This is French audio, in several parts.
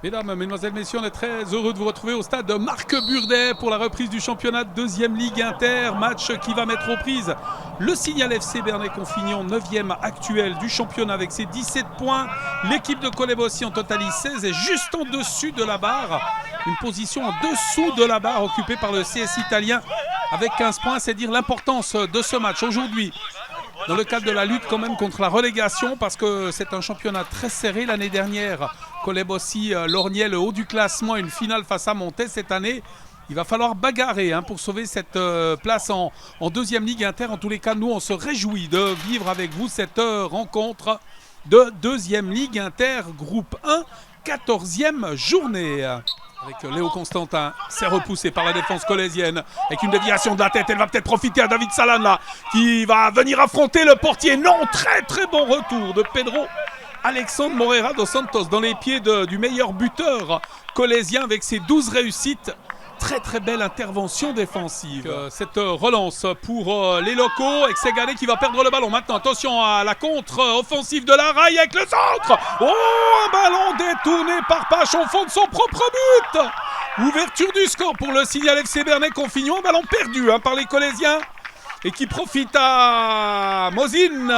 Mesdames, Mesdemoiselles, Messieurs, on est très heureux de vous retrouver au stade de Marc Burdet pour la reprise du championnat de 2e Ligue Inter. Match qui va mettre aux prises le Signal FC Bernay-Confignon, 9e actuel du championnat avec ses 17 points. L'équipe de Colebossi en totalise 16 et juste en dessus de la barre. Une position en dessous de la barre occupée par le CS italien avec 15 points. C'est dire l'importance de ce match aujourd'hui. Dans le cadre de la lutte quand même contre la relégation, parce que c'est un championnat très serré. L'année dernière, Colebossi lorgnait le haut du classement, une finale face à Montet. Cette année, il va falloir bagarrer pour sauver cette place en 2e Ligue Inter. En tous les cas, nous, on se réjouit de vivre avec vous cette rencontre de 2e Ligue Inter, groupe 1, 14e journée. Avec Léo Constantin, c'est repoussé par la défense colésienne. Avec une déviation de la tête, elle va peut-être profiter à David Salan là, qui va venir affronter le portier. Non, très très bon retour de Pedro Alexandre Moreira dos Santos dans les pieds du meilleur buteur colésien avec ses 12 réussites. Très très belle intervention défensive. Cette relance pour les locaux. Et Segané qui va perdre le ballon. Maintenant, attention à la contre-offensive de la Raille avec le centre. Oh, un ballon détourné par Pache au fond de son propre but. Ouverture du score pour le Signal FC Bernay-Confignon. Un ballon perdu par les Colésiens. Et qui profite à Mosine.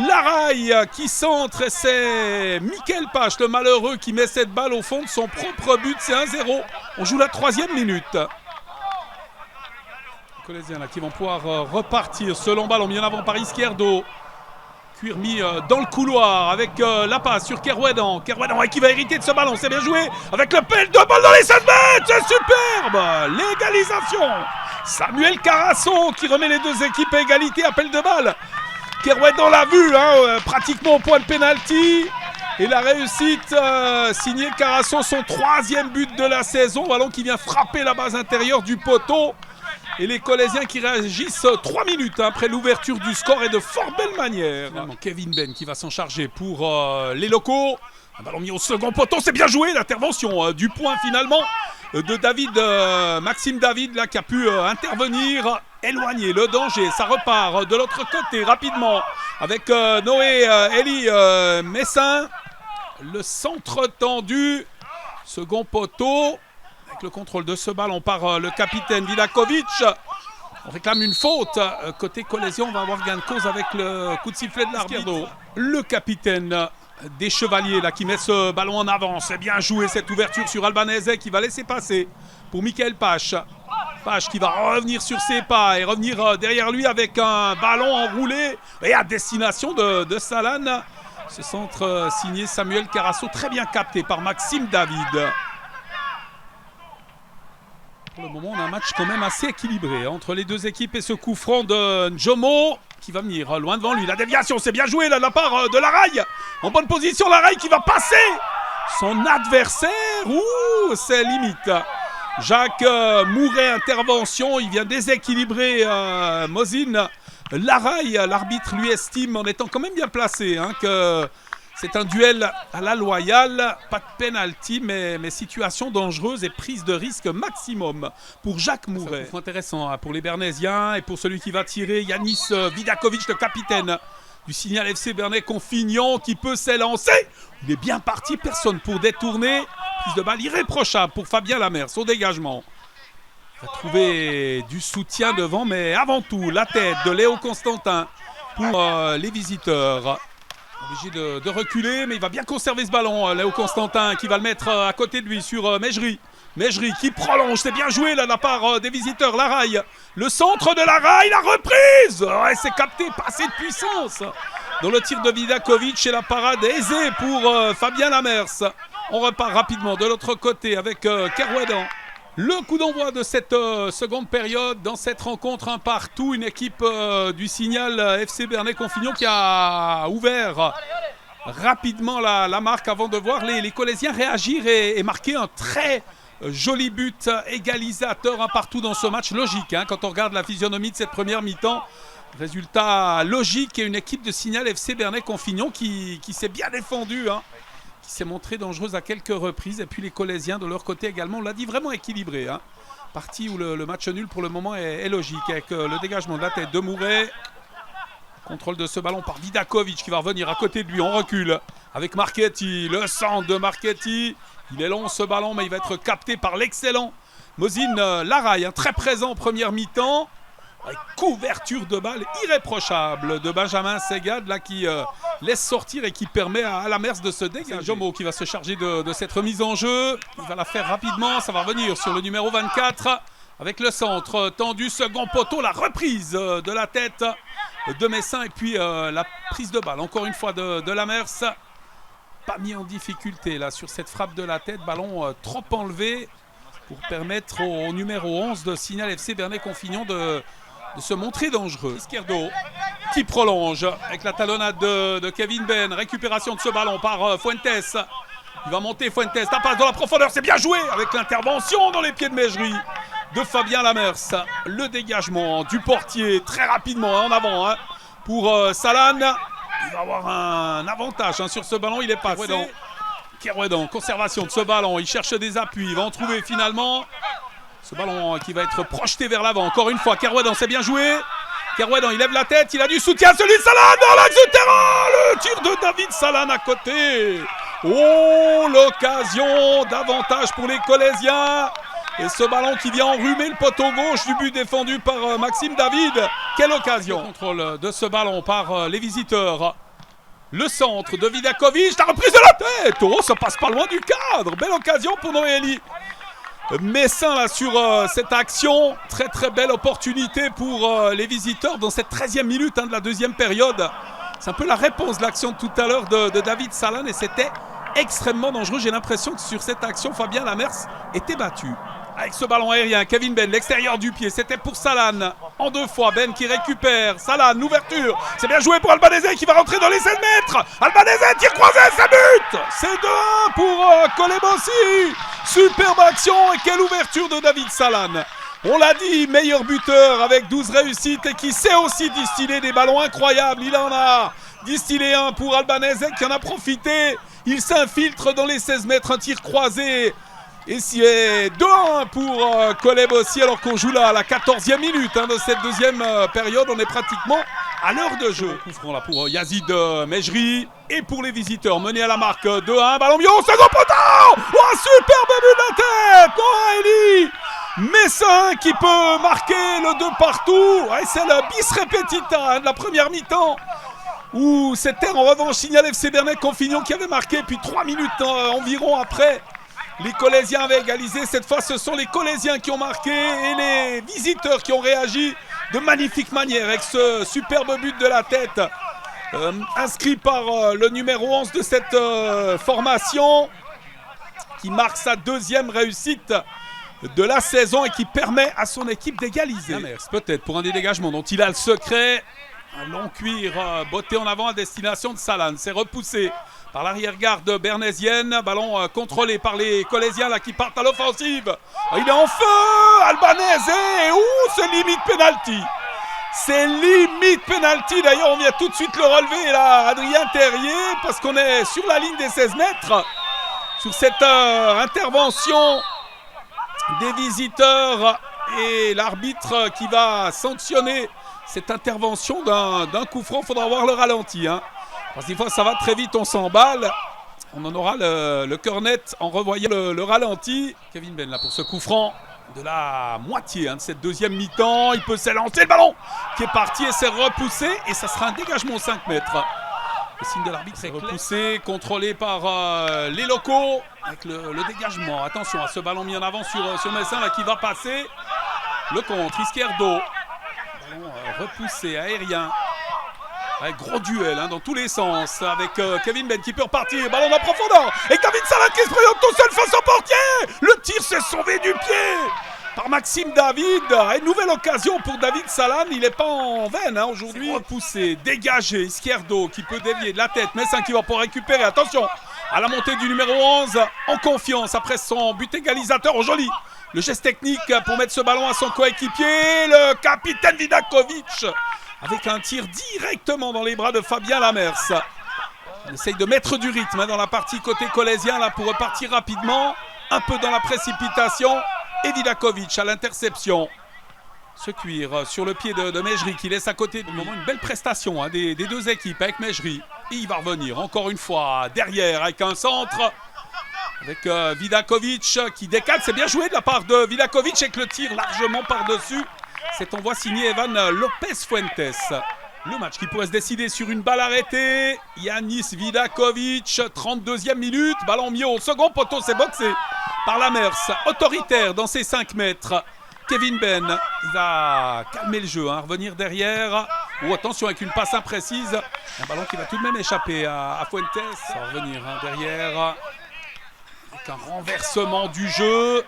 Laraille qui centre, et c'est Michael Pache, le malheureux, qui met cette balle au fond de son propre but. C'est 1-0. On joue la 3e minute. Les Colésiens là, qui vont pouvoir repartir. Ce long ballon mis en avant par Izquierdo. Cuir mis dans le couloir avec la passe sur Kerouedan. Kerouedan qui va hériter de ce ballon. C'est bien joué avec le pelle de balle dans les 16 mètres. C'est superbe. L'égalisation. Samuel Carasso qui remet les deux équipes à égalité. Appel de balle. Kerouedan l'a vu, pratiquement au point de pénalty. Et la réussite signée Carasso, son 3e but de la saison. Ballon qui vient frapper la base intérieure du poteau. Et les Colésiens qui réagissent 3 minutes après l'ouverture du score et de fort belle manière. Kevin Ben qui va s'en charger pour les locaux. Un ballon mis au second poteau, c'est bien joué. L'intervention du point finalement de David, Maxime David là, qui a pu intervenir. Éloigner le danger, ça repart de l'autre côté rapidement avec Noé Eli Messin. Le centre tendu, second poteau, avec le contrôle de ce ballon par le capitaine Vidakovic. On réclame une faute. Côté Collésion, on va avoir gain de cause avec le coup de sifflet de l'arbitre. Le capitaine des Chevaliers là, qui met ce ballon en avant. C'est bien joué cette ouverture sur Albanese qui va laisser passer pour Michael Pache. Pache qui va revenir sur ses pas et revenir derrière lui avec un ballon enroulé et à destination de Salan. Ce centre signé Samuel Carasso, très bien capté par Maxime David. Pour le moment, on a un match quand même assez équilibré entre les deux équipes et ce coup franc de Njomo qui va venir loin devant lui. La déviation, c'est bien joué là, de la part de Laraille. En bonne position, Laraille qui va passer son adversaire. Ouh, c'est limite. Jacques Mouret, intervention, il vient déséquilibrer Mosine. Laraille, l'arbitre lui estime, en étant quand même bien placé, que c'est un duel à la loyale. Pas de pénalty, mais situation dangereuse et prise de risque maximum pour Jacques Mouret. C'est intéressant pour les Bernésiens et pour celui qui va tirer, Yanis Vidakovic, le capitaine du Signal FC Bernay-Confignon, qui peut s'élancer. Il est bien parti, personne pour détourner. Prise de balle irréprochable pour Fabien Lamers au dégagement. Il va trouver du soutien devant, mais avant tout, la tête de Léo Constantin pour les visiteurs. Obligé de reculer, mais il va bien conserver ce ballon, Léo Constantin, qui va le mettre à côté de lui sur Mejri. Mejri qui prolonge, c'est bien joué là de la part des visiteurs. Laraille, le centre de Laraille, la reprise. Ouais, c'est capté, pas assez de puissance. Dans le tir de Vidakovic et la parade aisée pour Fabien Lamers. On repart rapidement de l'autre côté avec Kerouedan. Le coup d'envoi de cette seconde période dans cette rencontre, un partout. Une équipe du Signal FC Bernay-Confignon qui a ouvert rapidement la marque avant de voir les Colésiens réagir et marquer un très joli but égalisateur, un partout dans ce match. Logique quand on regarde la physionomie de cette première mi-temps. Résultat logique et une équipe de Signal FC Bernay-Confignon qui s'est bien défendue. Qui s'est montré dangereuse à quelques reprises. Et puis les Colésiens de leur côté également, on l'a dit, vraiment équilibré. Partie où le match nul pour le moment est logique. Avec le dégagement de la tête de Mouret. Contrôle de ce ballon par Vidakovic qui va revenir à côté de lui. On recule avec Marchetti, le centre de Marchetti. Il est long ce ballon, mais il va être capté par l'excellent Mosine Laraille, hein, très présent en première mi-temps. Avec couverture de balle irréprochable de Benjamin Segad là, qui laisse sortir et qui permet à Lamers de se dégager. Jomo qui va se charger de cette remise en jeu. Il va la faire rapidement, ça va revenir sur le numéro 24 avec le centre tendu, second poteau, la reprise de la tête de Messin et puis la prise de balle encore une fois de Lamers. Pas mis en difficulté là sur cette frappe de la tête, ballon trop enlevé pour permettre au numéro 11 de Signal FC Bernay-Confignon de se montrer dangereux. Izquierdo qui prolonge avec la talonnade de Kevin Ben. Récupération de ce ballon par Fuentes. Il va monter Fuentes. La passe dans la profondeur. C'est bien joué avec l'intervention dans les pieds de Mejri de Fabien Lamers. Le dégagement du portier très rapidement en avant pour Salane. Il va avoir un avantage sur ce ballon. Il est passé. Kerouedan, conservation de ce ballon. Il cherche des appuis. Il va en trouver finalement. Ce ballon qui va être projeté vers l'avant. Encore une fois, Kerouedan, c'est bien joué. Kerouedan, il lève la tête. Il a du soutien. Celui de Salane dans l'axe du terrain. Le tir de David Salane à côté. Oh, l'occasion d'avantage pour les Colésiens. Et ce ballon qui vient enrhumer le poteau gauche du but défendu par Maxime David. Quelle occasion. Le contrôle de ce ballon par les visiteurs. Le centre de Vidakovic, la reprise de la tête. Oh, ça passe pas loin du cadre. Belle occasion pour Noélie Messin là sur cette action. Très très belle opportunité pour les visiteurs dans cette 13e minute de la deuxième période. C'est un peu la réponse de l'action de tout à l'heure de David Salane et c'était extrêmement dangereux. J'ai l'impression que sur cette action, Fabien Lamers était battu. Avec ce ballon aérien, Kevin Ben, l'extérieur du pied, c'était pour Salane. En deux fois, Ben qui récupère. Salane, ouverture. C'est bien joué pour Albanese qui va rentrer dans les 16 mètres. Albanese, tir croisé, ça but. C'est 2-1 pour Kolebossi. Superbe action et quelle ouverture de David Salane. On l'a dit, meilleur buteur avec 12 réussites et qui sait aussi distiller des ballons incroyables. Il en a distillé un pour Albanese qui en a profité. Il s'infiltre dans les 16 mètres, un tir croisé. Et c'est 2-1 pour Kolebossi alors qu'on joue là à la 14e minute de cette deuxième période. On est pratiquement à l'heure de jeu. Coup franc là pour Yazid Mejri et pour les visiteurs menés à la marque 2-1. Ballon bio, second poteau. Oh, superbe but de la tête. Noélie Messin qui peut marquer le 2 partout. Ouais, c'est le bis repetita de la première mi-temps. Où c'était en revanche Signal FC Bernay-Confignon qui avait marqué. Puis 3 minutes environ après. Les Colésiens avaient égalisé. Cette fois, ce sont les Colésiens qui ont marqué et les visiteurs qui ont réagi de magnifique manière avec ce superbe but de la tête inscrit par le numéro 11 de cette formation qui marque sa deuxième réussite de la saison et qui permet à son équipe d'égaliser. Peut-être pour un des dégagements dont il a le secret. Un long cuir botté en avant à destination de Salane. C'est repoussé par l'arrière-garde bernésienne. Ballon contrôlé par les Colésiens là, qui partent à l'offensive. Il est en feu, Albanese. Ouh, c'est limite penalty. C'est limite penalty. D'ailleurs, on vient tout de suite le relever là, Adrien Terrier, parce qu'on est sur la ligne des 16 mètres. Sur cette intervention des visiteurs et l'arbitre qui va sanctionner cette intervention d'un coup franc. Il faudra voir le ralenti. Parce que des fois, ça va très vite, on s'emballe. On en aura le cœur net en revoyant le ralenti. Kevin Ben là pour ce coup franc de la moitié de cette deuxième mi-temps. Il peut s'élancer, le ballon qui est parti et s'est repoussé. Et ça sera un dégagement aux 5 mètres. Le signe de l'arbitre est repoussé, contrôlé par les locaux. Avec le dégagement. Attention à ce ballon mis en avant sur Messin là, qui va passer. Le contre, Izquierdo. Repoussé, aérien. Avec gros duel dans tous les sens. Avec Kevin Ben qui peut repartir. Ballon en profondeur. Et David Salane qui se présente tout seul face au portier. Le tir s'est sauvé du pied par Maxime David. Une nouvelle occasion pour David Salane. Il n'est pas en veine aujourd'hui. Repoussé, dégagé. Izquierdo qui peut dévier de la tête. Messin qui va pouvoir récupérer. Attention à la montée du numéro 11. En confiance après son but égalisateur. Oh, joli. Le geste technique pour mettre ce ballon à son coéquipier. Le capitaine Vidakovic. Avec un tir directement dans les bras de Fabien Lamers. On essaye de mettre du rythme dans la partie côté colésien là pour repartir rapidement. Un peu dans la précipitation. Et Vidakovic à l'interception. Ce cuir sur le pied de Mejri qui laisse à côté du moment une belle prestation des deux équipes avec Mejri. Et il va revenir encore une fois derrière avec un centre. Avec Vidakovic qui décale. C'est bien joué de la part de Vidakovic avec le tir largement par-dessus. Cet envoi signé Evan Lopez Fuentes. Le match qui pourrait se décider sur une balle arrêtée. Yanis Vidakovic, 32e minute. Ballon mis au second poteau, c'est boxé par Lamers. Autoritaire dans ses 5 mètres. Kevin Ben, il va calmer le jeu, hein, revenir derrière. Oh, attention avec une passe imprécise. Un ballon qui va tout de même échapper à Fuentes. Ça va revenir derrière. Avec un renversement du jeu.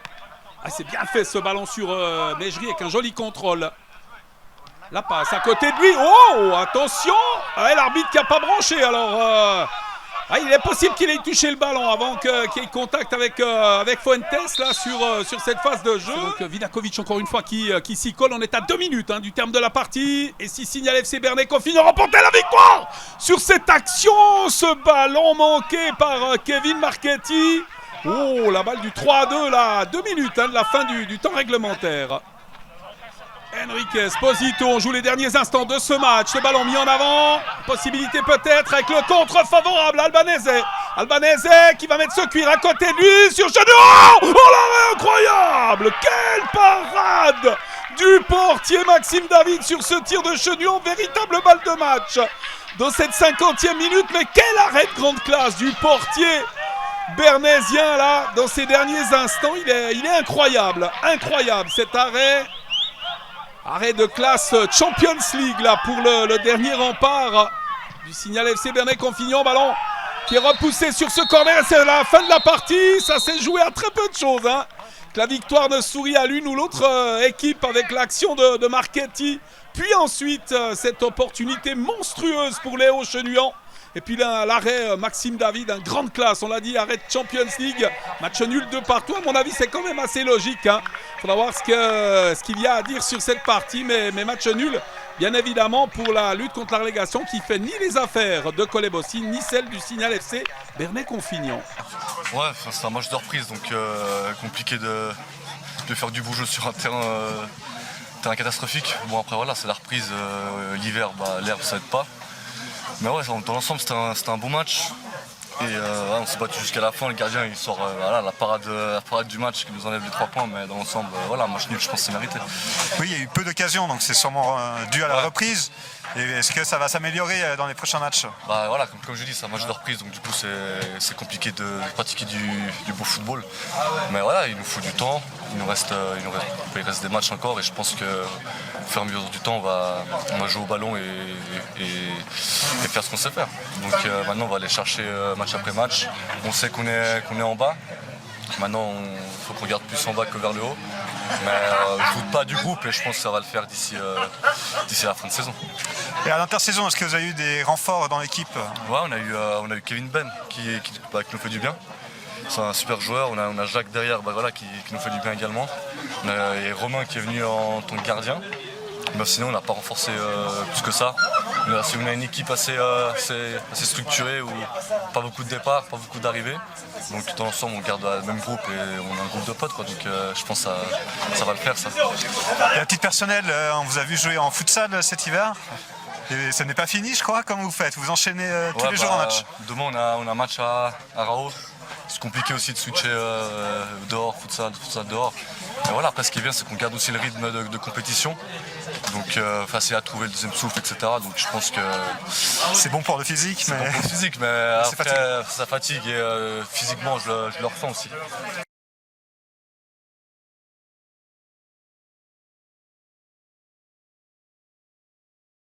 Ah, c'est bien fait ce ballon sur Mejri avec un joli contrôle. La passe à côté de lui. Oh, attention. Ah, l'arbitre qui n'a pas branché. Alors, il est possible qu'il ait touché le ballon avant qu'il y ait contact avec Fuentes là, sur cette phase de jeu. Donc Vidakovic encore une fois qui s'y colle. On est à 2 minutes du terme de la partie. Et si signale FC Bernay qu'on finit remporter la victoire sur cette action. Ce ballon manqué par Kevin Marchetti. Oh, la balle du 3-2 là. 2 minutes de la fin du temps réglementaire. Enrique Esposito, on joue les derniers instants de ce match. Le ballon mis en avant. Possibilité peut-être avec le contre favorable. Albanese qui va mettre ce cuir à côté de lui sur Chenion. Oh, l'arrêt incroyable. Quelle parade du portier Maxime David sur ce tir de Chenion. Véritable balle de match dans cette 50e minute. Mais quel arrêt de grande classe du portier bernaysien là. Dans ces derniers instants, il est incroyable. Incroyable cet arrêt. Arrêt de classe Champions League là pour le dernier rempart du Signal FC Bernay-Confignon. Ballon qui est repoussé sur ce corner. C'est la fin de la partie. Ça s'est joué à très peu de choses. Que la victoire ne sourit à l'une ou l'autre équipe avec l'action de Marchetti. Puis ensuite cette opportunité monstrueuse pour Léo Chenuan. Et puis là, l'arrêt Maxime David, un grande classe, on l'a dit, arrêt de Champions League, match nul de partout. À mon avis, c'est quand même assez logique. Il faudra voir ce qu'il y a à dire sur cette partie, mais match nul, bien évidemment, pour la lutte contre la relégation qui fait ni les affaires de Colebossi, ni celles du Signal FC Bernay-Confignon. Ouais, c'est un match de reprise, donc compliqué de faire du beau jeu sur un terrain catastrophique. Bon, après, voilà, c'est la reprise, l'hiver, l'herbe, ça aide pas. Mais ouais, dans l'ensemble, c'était un bon match. Et on s'est battu jusqu'à la fin. Le gardien, il sort la parade du match qui nous enlève les 3 points. Mais dans l'ensemble, match nul, je pense que c'est mérité. Oui, il y a eu peu d'occasions, donc c'est sûrement dû à la reprise. Et est-ce que ça va s'améliorer dans les prochains matchs? Comme je dis, c'est un match de reprise, donc du coup c'est compliqué de pratiquer du beau football. Mais voilà, il nous faut du temps, il reste des matchs encore et je pense que au fur et à mesure du temps, on va jouer au ballon et faire ce qu'on sait faire. Donc maintenant on va aller chercher match après match. On sait qu'on est en bas. Maintenant, il faut qu'on regarde plus en bas que vers le haut. Mais je ne doute pas du groupe et je pense que ça va le faire d'ici la fin de saison. Et à l'intersaison, est-ce que vous avez eu des renforts dans l'équipe? Ouais, on a eu Kevin Ben qui nous fait du bien. C'est un super joueur. On a Jacques derrière qui nous fait du bien également. On a Romain qui est venu en tant que gardien. Mais sinon, on n'a pas renforcé plus que ça. On a une équipe assez structurée où pas beaucoup de départs, pas beaucoup d'arrivées. Donc dans l'ensemble, on garde le même groupe et on a un groupe de potes. Donc je pense que ça va le faire. Ça. Et à titre personnel, on vous a vu jouer en futsal cet hiver. Et ça n'est pas fini, je crois. Comment vous faites? Vous enchaînez tous les jours en match? Demain, on a un match à Rao. C'est compliqué aussi de switcher dehors, futsal dehors. Et voilà, après ce qui est bien, c'est qu'on garde aussi le rythme de compétition. Donc facile à trouver le deuxième souffle, etc. Donc je pense que c'est bon pour le physique. C'est bon pour le physique, mais après ça fatigue et physiquement je le ressens aussi.